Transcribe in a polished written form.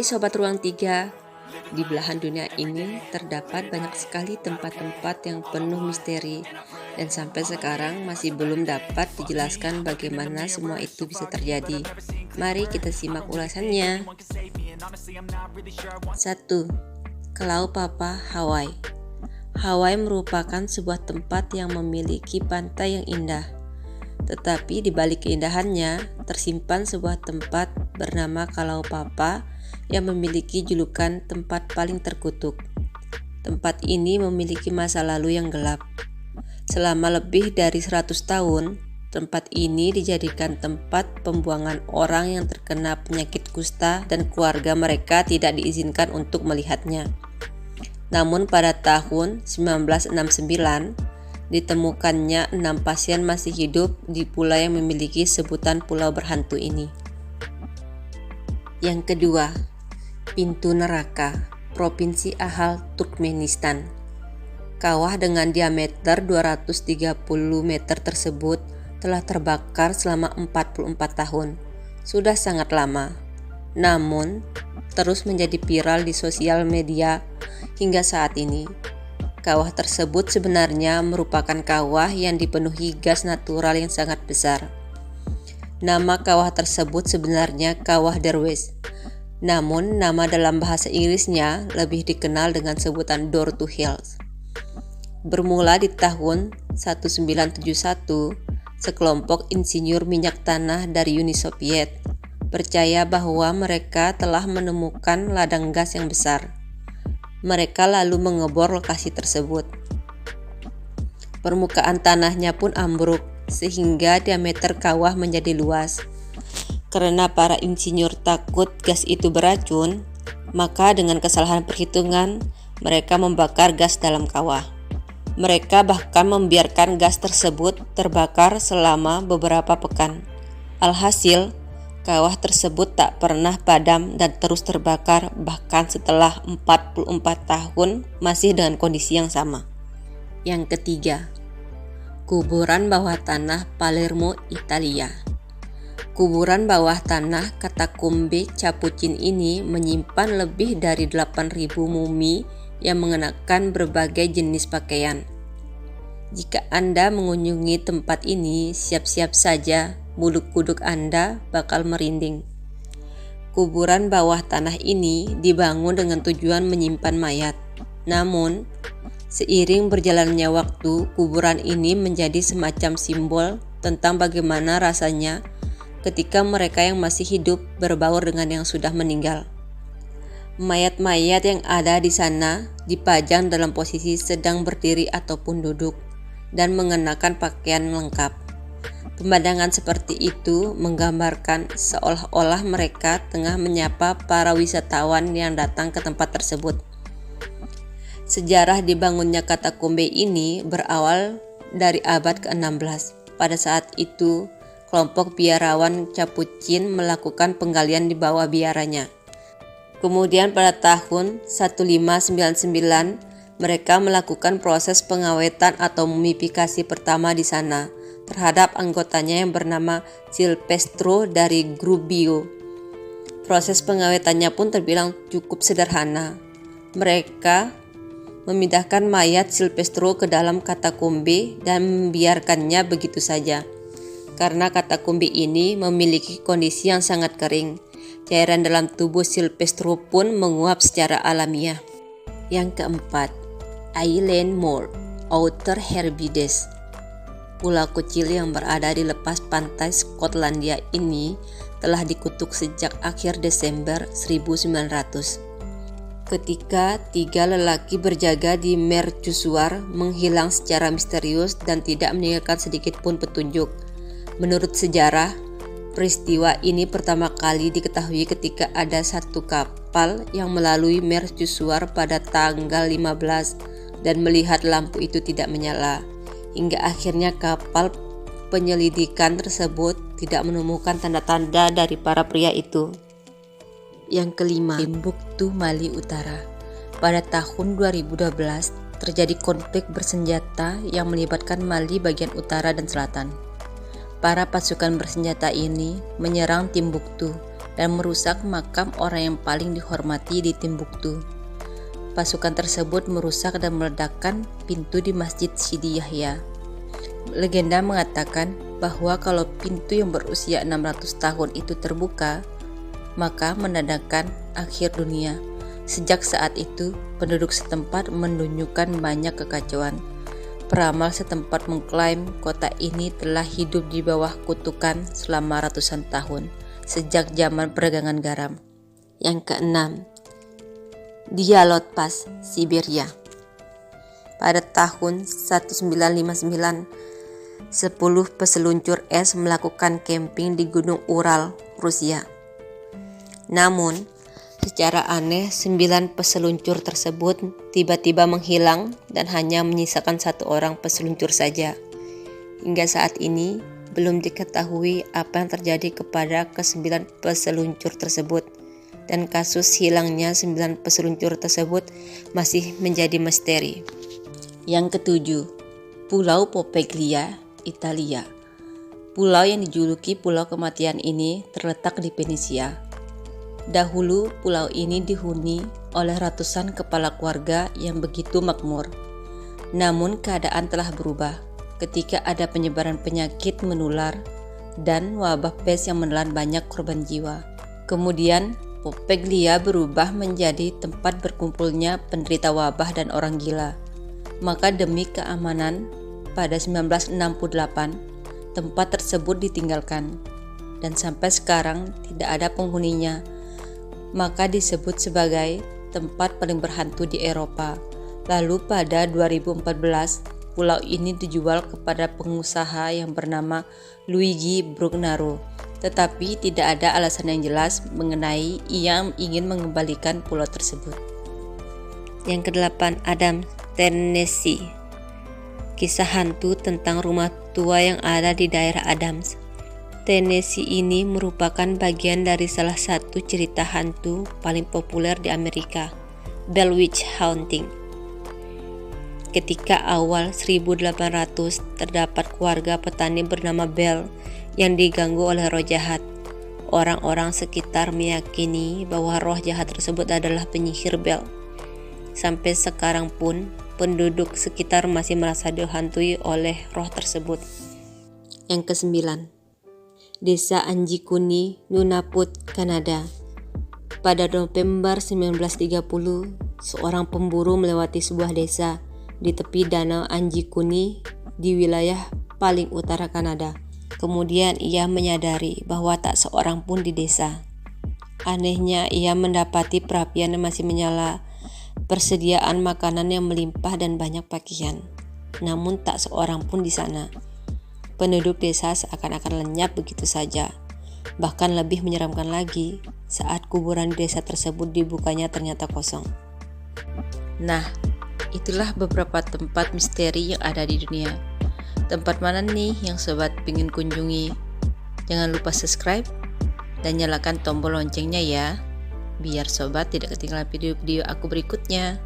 Hai Sobat Ruang 3, di belahan dunia ini terdapat banyak sekali tempat-tempat yang penuh misteri dan sampai sekarang masih belum dapat dijelaskan bagaimana semua itu bisa terjadi. Mari kita simak ulasannya. 1. Kalau Papa, Hawaii. Hawaii merupakan sebuah tempat yang memiliki pantai yang indah. Tetapi di balik keindahannya tersimpan sebuah tempat bernama Kalau Papa yang memiliki julukan tempat paling terkutuk. Tempat ini memiliki masa lalu yang gelap. Selama lebih dari 100 tahun, tempat ini dijadikan tempat pembuangan orang yang terkena penyakit kusta dan keluarga mereka tidak diizinkan untuk melihatnya. Namun pada tahun 1969, ditemukannya 6 pasien masih hidup di pulau yang memiliki sebutan Pulau Berhantu ini. Yang kedua, Pintu Neraka, Provinsi Ahal, Turkmenistan. Kawah dengan diameter 230 meter tersebut telah terbakar selama 44 tahun. Sudah sangat lama. Namun, terus menjadi viral di sosial media hingga saat ini. Kawah tersebut sebenarnya merupakan kawah yang dipenuhi gas natural yang sangat besar. Nama kawah tersebut sebenarnya Kawah Derwesh. Namun nama dalam bahasa Inggrisnya lebih dikenal dengan sebutan Door to Hell. Bermula di tahun 1971, sekelompok insinyur minyak tanah dari Uni Soviet percaya bahwa mereka telah menemukan ladang gas yang besar. Mereka lalu mengebor lokasi tersebut. Permukaan tanahnya pun ambruk sehingga diameter kawah menjadi luas. Karena para insinyur takut gas itu beracun, maka dengan kesalahan perhitungan, mereka membakar gas dalam kawah. Mereka bahkan membiarkan gas tersebut terbakar selama beberapa pekan. Alhasil, kawah tersebut tak pernah padam dan terus terbakar bahkan setelah 44 tahun masih dengan kondisi yang sama. Yang ketiga, kuburan bawah tanah Palermo, Italia. Kuburan bawah tanah Katakombe Capucin ini menyimpan lebih dari 8.000 mumi yang mengenakan berbagai jenis pakaian. Jika Anda mengunjungi tempat ini, siap-siap saja bulu kuduk Anda bakal merinding. Kuburan bawah tanah ini dibangun dengan tujuan menyimpan mayat. Namun, seiring berjalannya waktu, kuburan ini menjadi semacam simbol tentang bagaimana rasanya ketika mereka yang masih hidup berbaur dengan yang sudah meninggal. Mayat-mayat yang ada di sana dipajang dalam posisi sedang berdiri ataupun duduk dan mengenakan pakaian lengkap. Pemandangan seperti itu menggambarkan seolah-olah mereka tengah menyapa para wisatawan yang datang ke tempat tersebut. Sejarah dibangunnya katakombe ini berawal dari abad ke-16. Pada saat itu, kelompok biarawan Capucin melakukan penggalian di bawah biaranya. Kemudian pada tahun 1599, mereka melakukan proses pengawetan atau mumifikasi pertama di sana terhadap anggotanya yang bernama Silvestro dari Gubbio. Proses pengawetannya pun terbilang cukup sederhana. Mereka memindahkan mayat Silvestro ke dalam katakombe dan membiarkannya begitu saja. Karena katakombe ini memiliki kondisi yang sangat kering, cairan dalam tubuh Silvestro pun menguap secara alamiah. Yang keempat, Island Moor, Outer Hebrides. Pulau kecil yang berada di lepas pantai Skotlandia ini telah dikutuk sejak akhir Desember 1900. Ketika 3 lelaki berjaga di mercusuar menghilang secara misterius dan tidak meninggalkan sedikit pun petunjuk. Menurut sejarah, peristiwa ini pertama kali diketahui ketika ada satu kapal yang melalui mercusuar pada tanggal 15 dan melihat lampu itu tidak menyala. Hingga akhirnya kapal penyelidikan tersebut tidak menemukan tanda-tanda dari para pria itu. Yang kelima, Timbuktu, Mali Utara. Pada tahun 2012 terjadi konflik bersenjata yang melibatkan Mali bagian utara dan selatan. Para pasukan bersenjata ini menyerang Timbuktu dan merusak makam orang yang paling dihormati di Timbuktu. Pasukan tersebut merusak dan meledakkan pintu di Masjid Sidi Yahya. Legenda mengatakan bahwa kalau pintu yang berusia 600 tahun itu terbuka, maka menandakan akhir dunia. Sejak saat itu, penduduk setempat menunjukkan banyak kekacauan. Peramal setempat mengklaim kota ini telah hidup di bawah kutukan selama ratusan tahun, sejak zaman perdagangan garam. Yang keenam, Dialotpas, Siberia. Pada tahun 1959, 10 peseluncur es melakukan camping di Gunung Ural, Rusia. Namun, secara aneh 9 peseluncur tersebut tiba-tiba menghilang dan hanya menyisakan 1 orang peseluncur saja. Hingga saat ini, belum diketahui apa yang terjadi kepada ke-9 peseluncur tersebut, dan kasus hilangnya 9 peseluncur tersebut masih menjadi misteri. Yang ketujuh, Pulau Popeglia, Italia. Pulau yang dijuluki Pulau Kematian ini terletak di Venesia. Dahulu pulau ini dihuni oleh ratusan kepala keluarga yang begitu makmur. Namun keadaan telah berubah ketika ada penyebaran penyakit menular dan wabah pes yang menelan banyak korban jiwa. Kemudian Popeglia berubah menjadi tempat berkumpulnya penderita wabah dan orang gila. Maka demi keamanan, pada 1968 tempat tersebut ditinggalkan dan sampai sekarang tidak ada penghuninya. Maka disebut sebagai tempat paling berhantu di Eropa. Lalu pada 2014, pulau ini dijual kepada pengusaha yang bernama Luigi Brugnaro. Tetapi tidak ada alasan yang jelas mengenai ia ingin mengembalikan pulau tersebut. Yang kedelapan, Adams, Tennessee. Kisah hantu tentang rumah tua yang ada di daerah Adams, Tennessee ini merupakan bagian dari salah satu cerita hantu paling populer di Amerika, Bell Witch Haunting. Ketika awal 1800 terdapat keluarga petani bernama Bell yang diganggu oleh roh jahat. Orang-orang sekitar meyakini bahwa roh jahat tersebut adalah penyihir Bell. Sampai sekarang pun penduduk sekitar masih merasa dihantui oleh roh tersebut. Yang kesembilan, Desa Anjikuni, Nunavut, Kanada. Pada November 1930, seorang pemburu melewati sebuah desa di tepi danau Anjikuni di wilayah paling utara Kanada. Kemudian ia menyadari bahwa tak seorang pun di desa. Anehnya, ia mendapati perapian yang masih menyala, persediaan makanan yang melimpah dan banyak pakaian. Namun tak seorang pun di sana. Penduduk desa seakan-akan lenyap begitu saja. Bahkan lebih menyeramkan lagi, saat kuburan di desa tersebut dibukanya ternyata kosong. Nah, itulah beberapa tempat misteri yang ada di dunia. Tempat mana nih yang sobat pengen kunjungi? Jangan lupa subscribe dan nyalakan tombol loncengnya ya, biar sobat tidak ketinggalan video-video aku berikutnya.